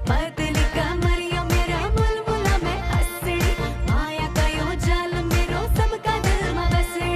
पतली कमरिया मेरा बुलबुला में हंसड़ी माया कयो जाल मेरो सबका दिल में बसड़ी।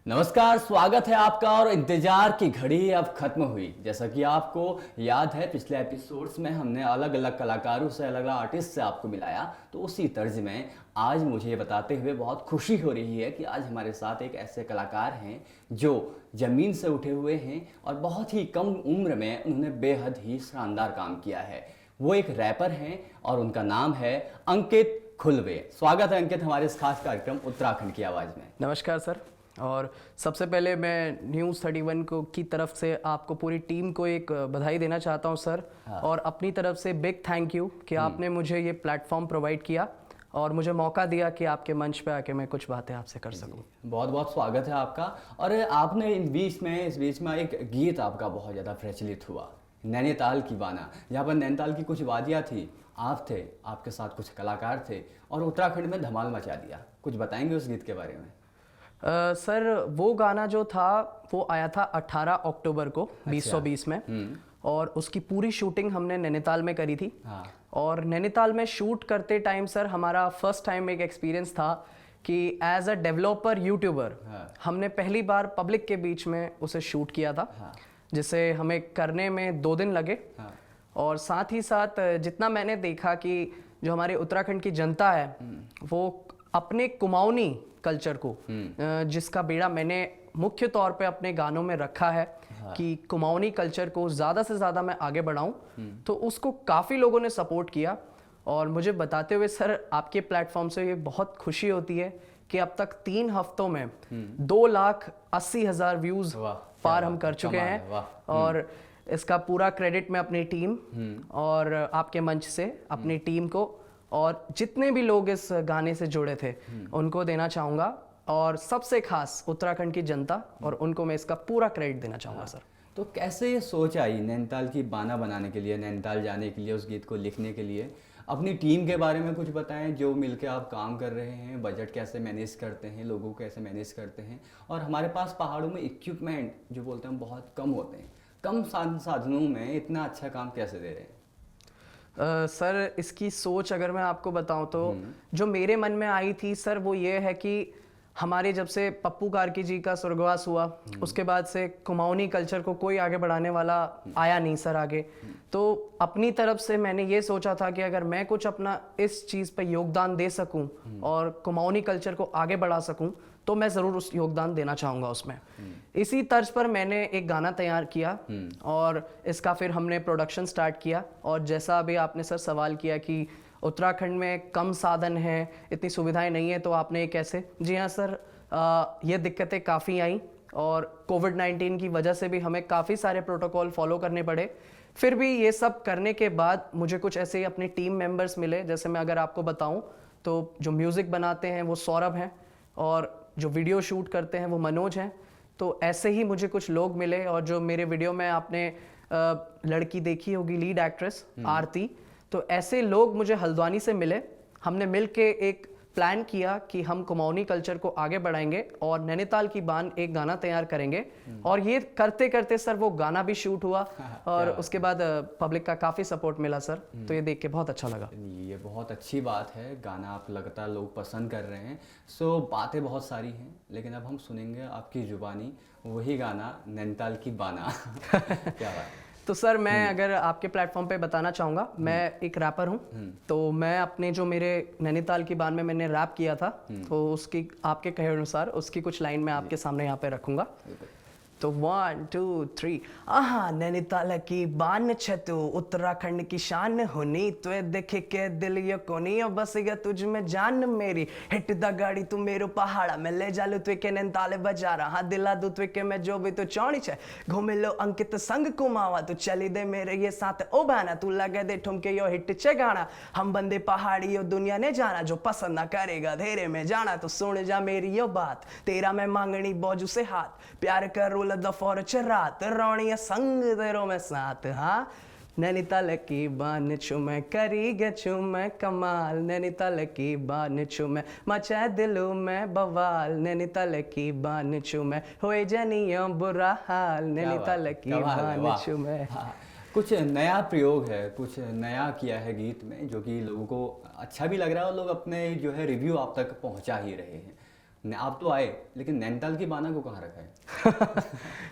नमस्कार, स्वागत है आपका। और इंतजार की घड़ी अब खत्म हुई। जैसा कि आपको याद है, पिछले एपिसोड्स में हमने अलग अलग कलाकारों से, अलग अलग आर्टिस्ट से आपको मिलाया। तो उसी तर्ज में आज मुझे ये बताते हुए बहुत खुशी हो रही है कि आज हमारे साथ एक ऐसे कलाकार हैं जो ज़मीन से उठे हुए हैं और बहुत ही कम उम्र में उन्होंने बेहद ही शानदार काम किया है। वो एक रैपर हैं और उनका नाम है अंकित खुलवे। स्वागत है अंकित हमारे इस खास कार्यक्रम उत्तराखंड की आवाज़ में। नमस्कार सर। और सबसे पहले मैं न्यूज़ 31 को की तरफ से आपको पूरी टीम को एक बधाई देना चाहता हूं सर। हाँ। और अपनी तरफ से बिग थैंक यू कि आपने मुझे ये प्लेटफॉर्म प्रोवाइड किया और मुझे मौका दिया कि आपके मंच पे आके मैं कुछ बातें आपसे कर सकूं। बहुत बहुत स्वागत है आपका। और आपने इस बीच में एक गीत आपका बहुत ज़्यादा प्रचलित हुआ, नैनीताल की बाना, जहाँ पर नैनीताल की कुछ वादियाँ थी, आप थे, आपके साथ कुछ कलाकार थे और उत्तराखंड में धमाल मचा दिया। कुछ बताएंगे उस गीत के बारे में? सर वो गाना जो था वो आया था 18 अक्टूबर को 2020 में। और उसकी पूरी शूटिंग हमने नैनीताल में करी थी। हाँ। और नैनीताल में शूट करते टाइम सर हमारा फर्स्ट टाइम एक एक्सपीरियंस था कि एज अ डेवलपर यूट्यूबर हमने पहली बार पब्लिक के बीच में उसे शूट किया था। जिसे हमें करने में 2 दिन लगे। और साथ ही साथ जितना मैंने देखा कि जो हमारे उत्तराखंड की जनता है वो अपने कुमाऊनी कल्चर को, जिसका बेड़ा मैंने मुख्य तौर पे अपने गानों में रखा है कि कुमाऊनी कल्चर को ज़्यादा से ज़्यादा मैं आगे बढ़ाऊं, तो उसको काफ़ी लोगों ने सपोर्ट किया। और मुझे बताते हुए सर आपके प्लेटफॉर्म से ये बहुत खुशी होती है कि अब तक 3 हफ्तों में 2,80,000 व्यूज़ पार हम कर चुके हैं। और इसका पूरा क्रेडिट मैं अपनी टीम और आपके मंच से अपनी टीम को और जितने भी लोग इस गाने से जुड़े थे उनको देना चाहूँगा। और सबसे खास उत्तराखंड की जनता, और उनको मैं इसका पूरा क्रेडिट देना चाहूँगा सर। तो कैसे ये सोच आई नैनीताल की बाना बनाने के लिए, नैनीताल जाने के लिए, उस गीत को लिखने के लिए? अपनी टीम के बारे में कुछ बताएं, जो मिलके आप काम कर रहे हैं, बजट कैसे मैनेज करते हैं, लोगों को कैसे मैनेज करते हैं। और हमारे पास पहाड़ों में इक्विपमेंट जो बोलते हैं बहुत कम होते हैं, कम साधनों में इतना अच्छा काम कैसे दे रहे हैं? सर इसकी सोच अगर मैं आपको बताऊं तो जो मेरे मन में आई थी सर वो ये है कि हमारे जब से पप्पू कार्की जी का स्वर्गवास हुआ उसके बाद से कुमाऊनी कल्चर को कोई आगे बढ़ाने वाला आया नहीं सर आगे। तो अपनी तरफ से मैंने ये सोचा था कि अगर मैं कुछ अपना इस चीज़ पे योगदान दे सकूं और कुमाऊनी कल्चर को आगे बढ़ा सकूं तो मैं ज़रूर उस योगदान देना चाहूँगा उसमें। इसी तर्ज पर मैंने एक गाना तैयार किया और इसका फिर हमने प्रोडक्शन स्टार्ट किया। और जैसा अभी आपने सर सवाल किया कि उत्तराखंड में कम साधन हैं, इतनी सुविधाएं नहीं है, तो आपने ये कैसे? जी हाँ सर, ये दिक्कतें काफ़ी आई और कोविड-19 की वजह से भी हमें काफ़ी सारे प्रोटोकॉल फॉलो करने पड़े। फिर भी ये सब करने के बाद मुझे कुछ ऐसे ही अपने टीम मेंबर्स मिले। जैसे मैं अगर आपको बताऊं तो जो म्यूज़िक बनाते हैं वो सौरभ हैं और जो वीडियो शूट करते हैं वो मनोज हैं। तो ऐसे ही मुझे कुछ लोग मिले और जो मेरे वीडियो में आपने लड़की देखी होगी लीड एक्ट्रेस आरती, तो ऐसे लोग मुझे हल्द्वानी से मिले। हमने मिल के एक प्लान किया कि हम कुमाऊनी कल्चर को आगे बढ़ाएंगे और नैनीताल की बान एक गाना तैयार करेंगे। और ये करते करते सर वो गाना भी शूट हुआ और उसके बाद पब्लिक का काफ़ी सपोर्ट मिला सर। तो ये देख के बहुत अच्छा लगा। ये बहुत अच्छी बात है, गाना आप लगातार लोग पसंद कर रहे हैं। सो बातें बहुत सारी हैं, लेकिन अब हम सुनेंगे आपकी जुबानी वही गाना, नैनीताल की बाना। क्या बात है? तो सर मैं अगर आपके प्लेटफॉर्म पे बताना चाहूँगा, मैं एक रैपर हूँ। तो मैं अपने जो मेरे नैनीताल की बान में मैंने रैप किया था तो उसकी आपके कहे अनुसार उसकी कुछ लाइन मैं आपके सामने यहाँ पे रखूँगा। तो 1 2 3 आहा नैनीताल की बान छतु उत्तराखंड की शान होनी तो देखे के दिल ये कोनी बस गया तुझ में जान मेरी हिट द गाड़ी तू मेरो पहाड़ा में ले जालू तु के नैनीताल बजारा हाँ दिला दू तु के मैं जो भी तो चौड़ी छे घूमे लो अंकित संग कुमावा तू चली दे मेरे ये साथ ओ बाना तू लगे दे ठुमके यो हिट छे गाना हम बंदे पहाड़ी यो दुनिया ने जाना जो पसंद ना करेगा धेरे में जाना तो सुन जा मेरी यो बात तेरा मैं मांगनी बौजू से हाथ प्यार कर रोल द फॉर रात रोणिया संग तेरो में साथ हाँ नैनीताल की बान चुमे करी चुमे कमाल, नैनीताल की बान चुमे मचा दिलों में बवाल, नैनीताल की बान चुमे होए जनिया बुरा हाल, नैनीताल की कमाल है, बान वाह। चुमे। हाँ, कुछ नया प्रयोग है, कुछ नया किया है गीत में जो कि लोगों को अच्छा भी लग रहा है और लोग अपने जो है रिव्यू आप तक पहुंचा ही रहे हैं। आप तो आए, लेकिन नैनीताल की बाना को कहाँ रखा है?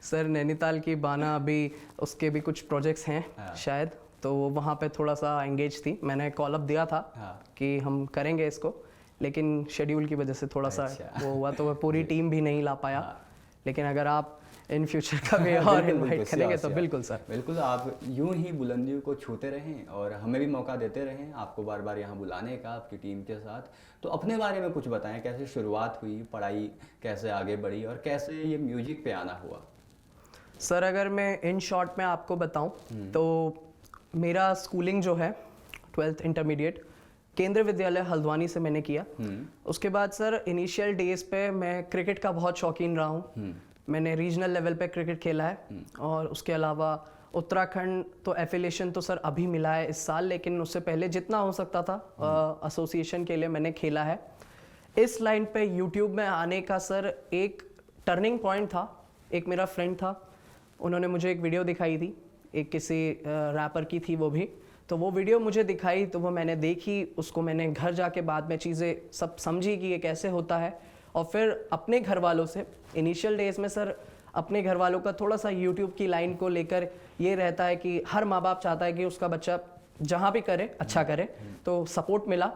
सर नैनीताल की बाना अभी उसके भी कुछ प्रोजेक्ट्स हैं हाँ। शायद, तो वहाँ पे थोड़ा सा एंगेज थी। मैंने कॉल अप दिया था हाँ। कि हम करेंगे इसको, लेकिन शेड्यूल की वजह से थोड़ा सा अच्छा। वो हुआ, तो वो पूरी टीम भी नहीं ला पाया। हाँ। लेकिन अगर आप इन फ्यूचर कभी और बिल्कुल, इनवाइट बिल्कुल, करेंगे श्योर, तो बिल्कुल सर। बिल्कुल आप यूं ही बुलंदियों को छूते रहें और हमें भी मौका देते रहें आपको बार बार यहाँ बुलाने का आपकी टीम के साथ। तो अपने बारे में कुछ बताएं, कैसे शुरुआत हुई, पढ़ाई कैसे आगे बढ़ी और कैसे ये म्यूजिक पे आना हुआ? सर अगर मैं इन शॉर्ट में आपको बताऊं तो मेरा स्कूलिंग जो है 12th इंटरमीडिएट केंद्रीय विद्यालय हल्द्वानी से मैंने किया। उसके बाद सर इनिशियल डेज पे मैं क्रिकेट का बहुत शौकीन रहा हूँ। मैंने रीजनल लेवल पे क्रिकेट खेला है और उसके अलावा उत्तराखंड तो एफिलिएशन तो सर अभी मिला है इस साल, लेकिन उससे पहले जितना हो सकता था एसोसिएशन के लिए मैंने खेला है। इस लाइन पे यूट्यूब में आने का सर एक टर्निंग पॉइंट था। एक मेरा फ्रेंड था, उन्होंने मुझे एक वीडियो दिखाई थी, एक किसी रैपर की थी वो भी, तो वो वीडियो मुझे दिखाई तो वो मैंने देखी, उसको मैंने घर जाके बाद में चीज़ें सब समझी कि ये कैसे होता है। और फिर अपने घर वालों से इनिशियल डेज में सर अपने घर वालों का थोड़ा सा यूट्यूब की लाइन को लेकर ये रहता है कि हर माँ बाप चाहता है कि उसका बच्चा जहाँ भी करे अच्छा करे, तो सपोर्ट मिला।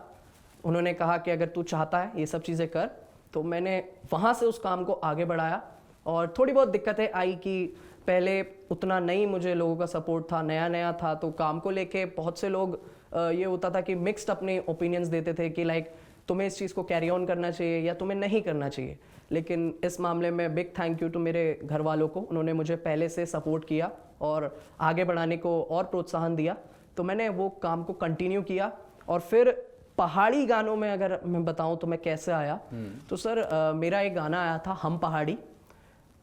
उन्होंने कहा कि अगर तू चाहता है ये सब चीज़ें कर, तो मैंने वहाँ से उस काम को आगे बढ़ाया। और थोड़ी बहुत दिक्कतें आई कि पहले उतना नहीं मुझे लोगों का सपोर्ट था, नया नया था, तो काम को लेके बहुत से लोग ये होता था कि मिक्स्ड अपने ओपिनियंस देते थे कि लाइक तुम्हें इस चीज़ को कैरी ऑन करना चाहिए या तुम्हें नहीं करना चाहिए। लेकिन इस मामले में बिग थैंक यू टू मेरे घर वालों को, उन्होंने मुझे पहले से सपोर्ट किया और आगे बढ़ाने को और प्रोत्साहन दिया, तो मैंने वो काम को कंटिन्यू किया। और फिर पहाड़ी गानों में अगर मैं बताऊं तो मैं कैसे आया, तो सर मेरा एक गाना आया था हम पहाड़ी,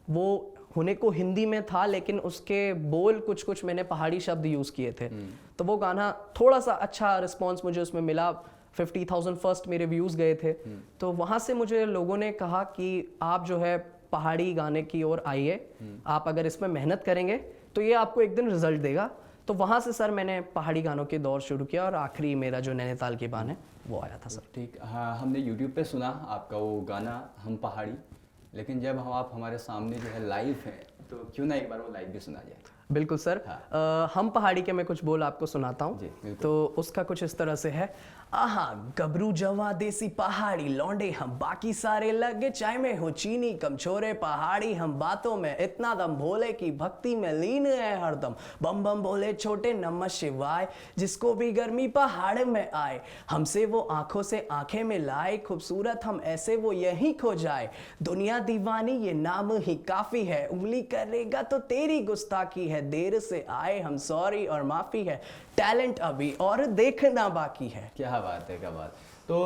वो होने को हिंदी में था लेकिन उसके बोल कुछ कुछ मैंने पहाड़ी शब्द यूज़ किए थे। तो वो गाना थोड़ा सा अच्छा रिस्पॉन्स मुझे उसमें मिला, 50,000 फर्स्ट मेरे व्यूज़ गए थे। तो वहाँ से मुझे लोगों ने कहा कि आप जो है पहाड़ी गाने की ओर आइए, आप अगर इसमें मेहनत करेंगे तो ये आपको एक दिन रिजल्ट देगा। तो वहाँ से सर मैंने पहाड़ी गानों के दौर शुरू किया और आखिरी मेरा जो नैनीताल की बान है वो आया था सर। ठीक, हाँ, हमने यूट्यूब पे सुना आपका वो गाना हम पहाड़ी, लेकिन जब आप हमारे सामने जो है लाइव हैं तो क्यों ना एक बार वो लाइव भी सुना जाए? बिल्कुल सर। हम पहाड़ी के मैं कुछ बोल आपको सुनाता जी, हूँ। बिल्कुल। तो उसका कुछ इस तरह से है, आहा गबरू जवा देसी पहाड़ी लौंडे हम बाकी सारे लगे चाय में हो चीनी कम छोरे पहाड़ी हम बातों में इतना दम भोले की भक्ति में लीन है हरदम बम बम भोले छोटे नमः शिवाय जिसको भी गर्मी पहाड़ में आए हमसे वो आंखों से आंखें में लाए खूबसूरत हम ऐसे वो यहीं खो जाए दुनिया दीवानी ये नाम ही काफी है उंगली करेगा तो तेरी गुस्ताखी है देर से आए हम सॉरी और माफी है टैलेंट अभी और देखना बाकी है। क्या बात है, क्या बात। तो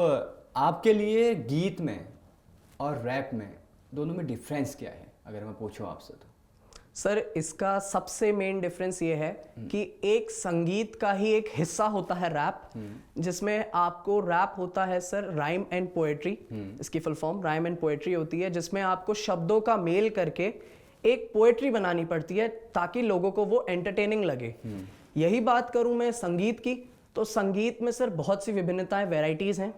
आपके लिए गीत में और रैप में दोनों में डिफरेंस क्या है अगर मैं पूछूं आपसे? तो सर इसका सबसे मेन डिफरेंस ये है कि एक संगीत का ही एक हिस्सा होता है रैप, जिसमें आपको रैप होता है सर राइम एंड पोएट्री, इसकी full form rhyme and poetry होती है, जिसमें आपको शब्दों का मेल करके एक पोएट्री बनानी पड़ती है ताकि लोगों को वो एंटरटेनिंग लगे। यही बात करूं मैं संगीत की, तो संगीत में सर बहुत सी विभिन्नताएं, वैरायटीज हैं,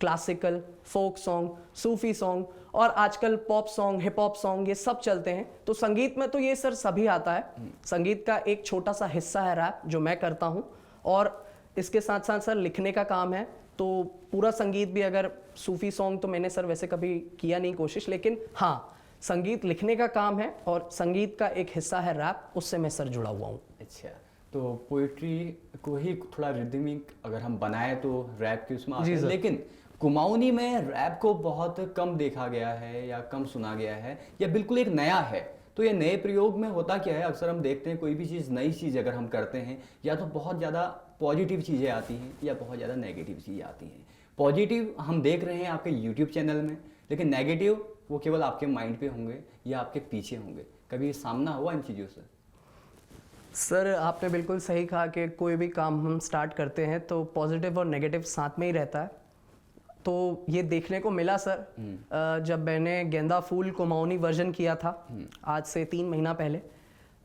क्लासिकल, फोक सॉन्ग, सूफी सॉन्ग और आजकल pop song, hip hop song, ये सब चलते हैं। तो संगीत में तो ये सर सभी आता है। संगीत का एक छोटा सा हिस्सा है रैप जो मैं करता हूँ, और इसके साथ साथ सर लिखने का काम है। तो पूरा संगीत भी, अगर सूफी सॉन्ग तो मैंने सर वैसे कभी किया नहीं कोशिश, लेकिन हाँ संगीत लिखने का काम है और संगीत का एक हिस्सा है रैप, उससे मैं सर जुड़ा हुआ हूँ। अच्छा, तो पोइट्री को ही थोड़ा रिदमिक अगर हम बनाए तो रैप की उसमें आते हैं, लेकिन कुमाऊनी में रैप को बहुत कम देखा गया है या कम सुना गया है या बिल्कुल एक नया है। तो ये नए प्रयोग में होता क्या है? अक्सर हम देखते हैं कोई भी चीज़, नई चीज़ अगर हम करते हैं या तो बहुत ज़्यादा पॉजिटिव चीज़ें आती हैं या बहुत ज़्यादा नेगेटिव चीज़ें आती हैं। पॉजिटिव हम देख रहे हैं आपके यूट्यूब चैनल में, लेकिन नेगेटिव वो केवल आपके माइंड पे होंगे या आपके पीछे होंगे। कभी सामना हुआ इन चीज़ों से? सर आपने बिल्कुल सही कहा कि कोई भी काम हम स्टार्ट करते हैं तो पॉजिटिव और नेगेटिव साथ में ही रहता है। तो ये देखने को मिला सर जब मैंने गेंदा फूल कुमाऊनी वर्जन किया था आज से 3 महीना पहले।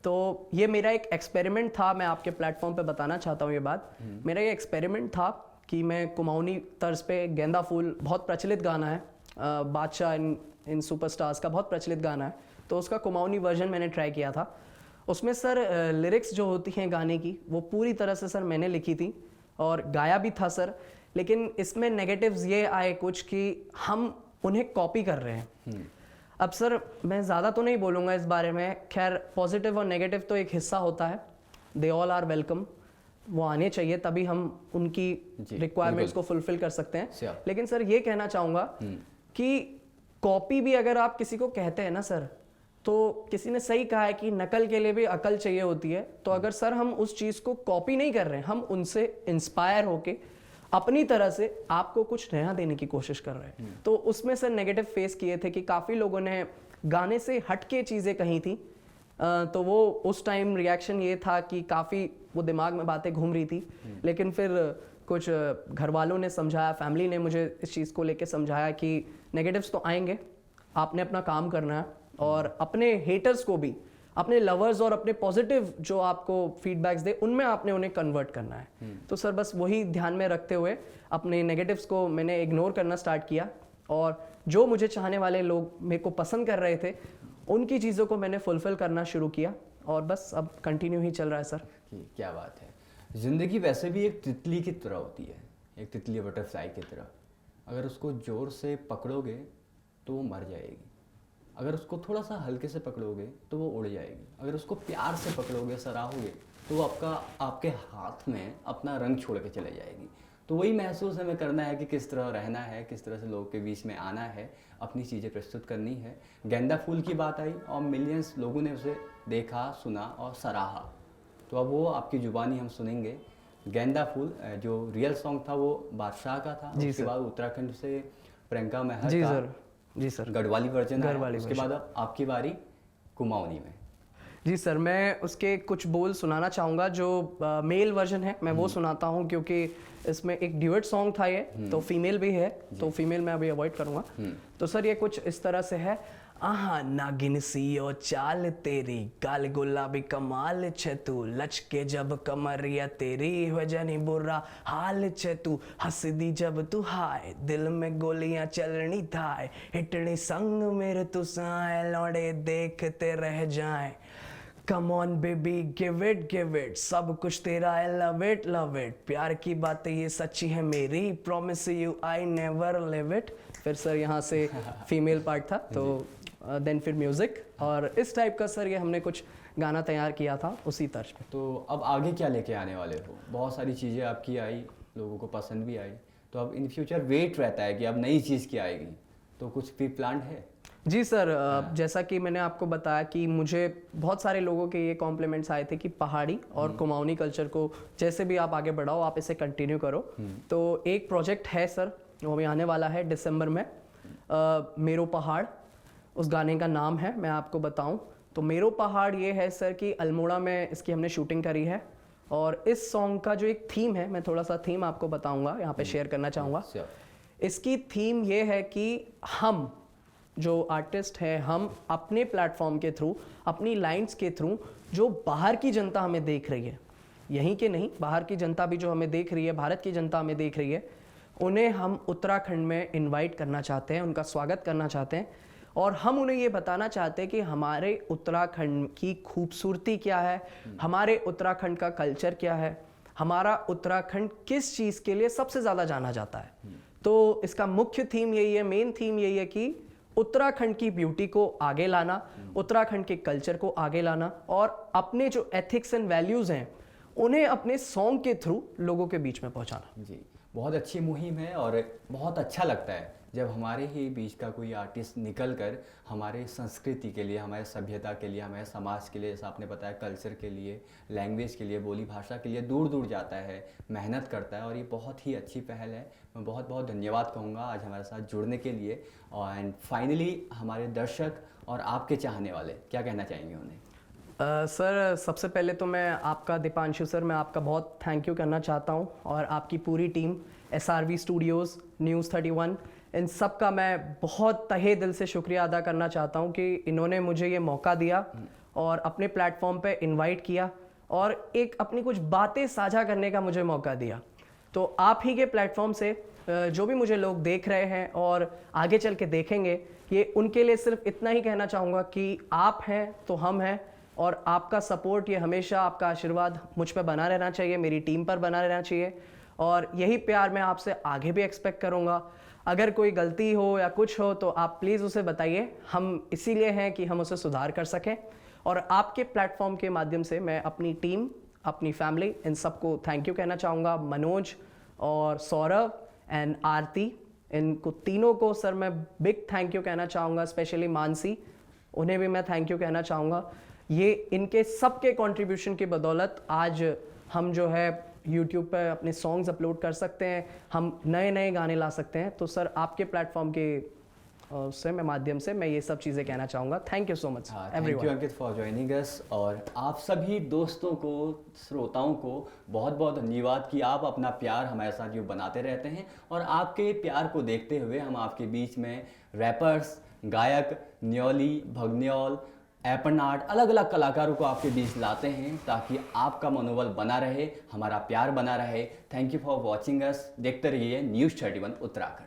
तो ये मेरा एक एक्सपेरिमेंट था, मैं आपके प्लेटफॉर्म पे बताना चाहता हूँ ये बात। मेरा ये एक्सपेरिमेंट था कि मैं कुमाऊनी तर्ज पे गेंदा फूल, बहुत प्रचलित गाना है, बादशाह इन सुपरस्टार्स का बहुत प्रचलित गाना है, तो उसका कुमाऊनी वर्जन मैंने ट्राई किया था। उसमें सर लिरिक्स जो होती हैं गाने की वो पूरी तरह से सर मैंने लिखी थी और गाया भी था सर। लेकिन इसमें नेगेटिव्स ये आए कुछ कि हम उन्हें कॉपी कर रहे हैं। अब सर मैं ज़्यादा तो नहीं बोलूँगा इस बारे में, खैर पॉजिटिव और नेगेटिव तो एक हिस्सा होता है, दे ऑल आर वेलकम, वो आने चाहिए तभी हम उनकी रिक्वायरमेंट्स को फुलफिल कर सकते हैं। लेकिन सर ये कहना चाहूँगा कि कॉपी भी अगर आप किसी को कहते हैं ना सर, तो किसी ने सही कहा है कि नकल के लिए भी अकल चाहिए होती है। तो अगर सर हम उस चीज़ को कॉपी नहीं कर रहे हैं, हम उनसे इंस्पायर होके अपनी तरह से आपको कुछ नया देने की कोशिश कर रहे हैं, तो उसमें सर नेगेटिव फेस किए थे कि काफ़ी लोगों ने गाने से हटके चीज़ें कही थी। तो वो उस टाइम रिएक्शन ये था कि काफ़ी वो दिमाग में बातें घूम रही थी। लेकिन फिर कुछ घर वालों ने समझाया, फैमिली ने मुझे इस चीज़ को लेके समझाया कि नेगेटिव्स तो आएंगे, आपने अपना काम करना है और अपने हेटर्स को भी, अपने लवर्स और अपने पॉजिटिव जो आपको फीडबैक्स दे उनमें आपने उन्हें कन्वर्ट करना है। तो सर बस वही ध्यान में रखते हुए अपने नेगेटिव्स को मैंने इग्नोर करना स्टार्ट किया और जो मुझे चाहने वाले लोग मेरे को पसंद कर रहे थे उनकी चीज़ों को मैंने फुलफिल करना शुरू किया और बस अब कंटिन्यू ही चल रहा है सर। क्या बात है। ज़िंदगी वैसे भी एक तितली की तरह होती है, एक तितली बटरफ्लाई की तरह। अगर उसको ज़ोर से पकड़ोगे तो वो मर जाएगी, अगर उसको थोड़ा सा हल्के से पकड़ोगे तो वो उड़ जाएगी, अगर उसको प्यार से पकड़ोगे, सराहोगे तो वो आपके हाथ में अपना रंग छोड़ के चले जाएगी। तो वही महसूस हमें करना है कि किस तरह रहना है, किस तरह से लोगों के बीच में आना है, अपनी चीज़ें प्रस्तुत करनी है। गेंदा फूल की बात आई और मिलियंस लोगों ने उसे देखा, सुना और सराहा। तो अब वो आपकी ज़ुबानी हम सुनेंगे। गेंदा फूल जो रियल सॉन्ग था वो बादशाह का था, उसके बाद उत्तराखंड से प्रियंका महर का जी सर गढ़वाली वर्जन है, उसके बाद अब आपकी बारी कुमाऊनी में। जी सर, मैं उसके कुछ बोल सुनाना चाहूँगा। जो मेल वर्जन है मैं वो सुनाता हूँ क्योंकि इसमें एक ड्यूएट सॉन्ग था ये, तो फीमेल भी है, तो फीमेल मैं अभी अवॉइड करूँगा। तो सर ये कुछ इस तरह से है। आहा नागिन सीओ चाल तेरी, गाल गुलाबी कमाल छे तू, लचके जब कमरिया तेरी हो जानी बुरा हाल छे तू, हंस दी जब तू हाय, दिल में गोलियां चलनी थाय, हिटनी संग मेरे तू साए, लौड़े देखते रह जाए, come on baby give it, सब कुछ तेरा है, लव इट, प्यार की बातें ये सच्ची है मेरी, promise you I never live it. फिर सर यहाँ से फीमेल पार्ट था, तो देन फिर म्यूज़िक, और इस टाइप का सर ये हमने कुछ गाना तैयार किया था उसी तर्ज पे। तो अब आगे क्या लेके आने वाले हो? बहुत सारी चीज़ें आपकी आई, लोगों को पसंद भी आई, तो अब इन फ्यूचर वेट रहता है कि अब नई चीज़ क्या आएगी, तो कुछ भी प्लान है? जी सर, जैसा कि मैंने आपको बताया कि मुझे बहुत सारे लोगों के ये कॉम्प्लीमेंट्स आए थे कि पहाड़ी और कुमाऊनी कल्चर को जैसे भी आप आगे बढ़ाओ, आप इसे कंटिन्यू करो। तो एक प्रोजेक्ट है सर, वो अभी आने वाला है दिसंबर में, मेरो पहाड़ उस गाने का नाम है। मैं आपको बताऊं तो मेरो पहाड़ ये है सर कि अल्मोड़ा में इसकी हमने शूटिंग करी है, और इस सॉन्ग का जो एक थीम है, मैं थोड़ा सा थीम आपको बताऊंगा, यहाँ पे शेयर करना चाहूँगा। इसकी थीम ये है कि हम जो आर्टिस्ट हैं, हम अपने प्लेटफॉर्म के थ्रू, अपनी लाइंस के थ्रू, जो बाहर की जनता हमें देख रही है, यहीं के नहीं बाहर की जनता भी जो हमें देख रही है, भारत की जनता हमें देख रही है, उन्हें हम उत्तराखंड में इनवाइट करना चाहते हैं, उनका स्वागत करना चाहते हैं, और हम उन्हें ये बताना चाहते हैं कि हमारे उत्तराखंड की खूबसूरती क्या है, हमारे उत्तराखंड का कल्चर क्या है, हमारा उत्तराखंड किस चीज़ के लिए सबसे ज़्यादा जाना जाता है। तो इसका मुख्य थीम यही है, मेन थीम यही है कि उत्तराखंड की ब्यूटी को आगे लाना, उत्तराखंड के कल्चर को आगे लाना, और अपने जो एथिक्स एंड वैल्यूज़ हैं उन्हें अपने सॉन्ग के थ्रू लोगों के बीच में पहुंचाना। जी, बहुत अच्छी मुहिम है और बहुत अच्छा लगता है जब हमारे ही बीच का कोई आर्टिस्ट निकल कर हमारे संस्कृति के लिए, हमारे सभ्यता के लिए, हमारे समाज के लिए, जैसा आपने बताया कल्चर के लिए, लैंग्वेज के लिए, बोली भाषा के लिए दूर दूर जाता है, मेहनत करता है, और ये बहुत ही अच्छी पहल है। मैं बहुत बहुत धन्यवाद कहूँगा आज हमारे साथ जुड़ने के लिए। और एंड फाइनली हमारे दर्शक और आपके चाहने वाले क्या कहना चाहेंगे उन्हें? सर सबसे पहले तो मैं आपका दीपांशु सर, मैं आपका बहुत थैंक यू करना चाहता हूँ, और आपकी पूरी टीम SRV स्टूडियोज़, न्यूज़ 31, इन सब का मैं बहुत तहे दिल से शुक्रिया अदा करना चाहता हूँ कि इन्होंने मुझे ये मौका दिया और अपने प्लेटफॉर्म पे इनवाइट किया और एक अपनी कुछ बातें साझा करने का मुझे मौका दिया। तो आप ही के प्लेटफॉर्म से जो भी मुझे लोग देख रहे हैं और आगे चल के देखेंगे, ये उनके लिए सिर्फ इतना ही कहना चाहूँगा कि आप हैं तो हम हैं, और आपका सपोर्ट, ये हमेशा आपका आशीर्वाद मुझ पर बना रहना चाहिए, मेरी टीम पर बना रहना चाहिए, और यही प्यार मैं आपसे आगे भी एक्सपेक्ट करूँगा। अगर कोई गलती हो या कुछ हो तो आप प्लीज़ उसे बताइए, हम इसीलिए हैं कि हम उसे सुधार कर सकें। और आपके प्लेटफॉर्म के माध्यम से मैं अपनी टीम, अपनी फैमिली, इन सबको थैंक यू कहना चाहूँगा। मनोज और सौरभ एंड आरती, इनको तीनों को सर मैं बिग थैंक यू कहना चाहूँगा। स्पेशली मानसी, उन्हें भी मैं थैंक यू कहना चाहूँगा। ये इनके सबके कंट्रीब्यूशन की बदौलत आज हम जो है यूट्यूब पर अपने सॉन्ग्स अपलोड कर सकते हैं, हम नए नए गाने ला सकते हैं। तो सर आपके प्लेटफॉर्म के से मैं माध्यम से मैं ये सब चीज़ें कहना चाहूँगा। Thank you so much thank you Ankit for joining us. और आप सभी दोस्तों को, श्रोताओं को बहुत बहुत धन्यवाद कि आप अपना प्यार हमारे साथ जो बनाते रहते हैं, और आपके प्यार को देखते हुए हम आपके बीच में रैपर्स, गायक, न्योली, भगन्योल, एपनाट, अलग अलग कलाकारों को आपके बीच लाते हैं ताकि आपका मनोबल बना रहे, हमारा प्यार बना रहे। Thank you for watching us. देखते रहिए न्यूज़ 31 उत्तराखंड।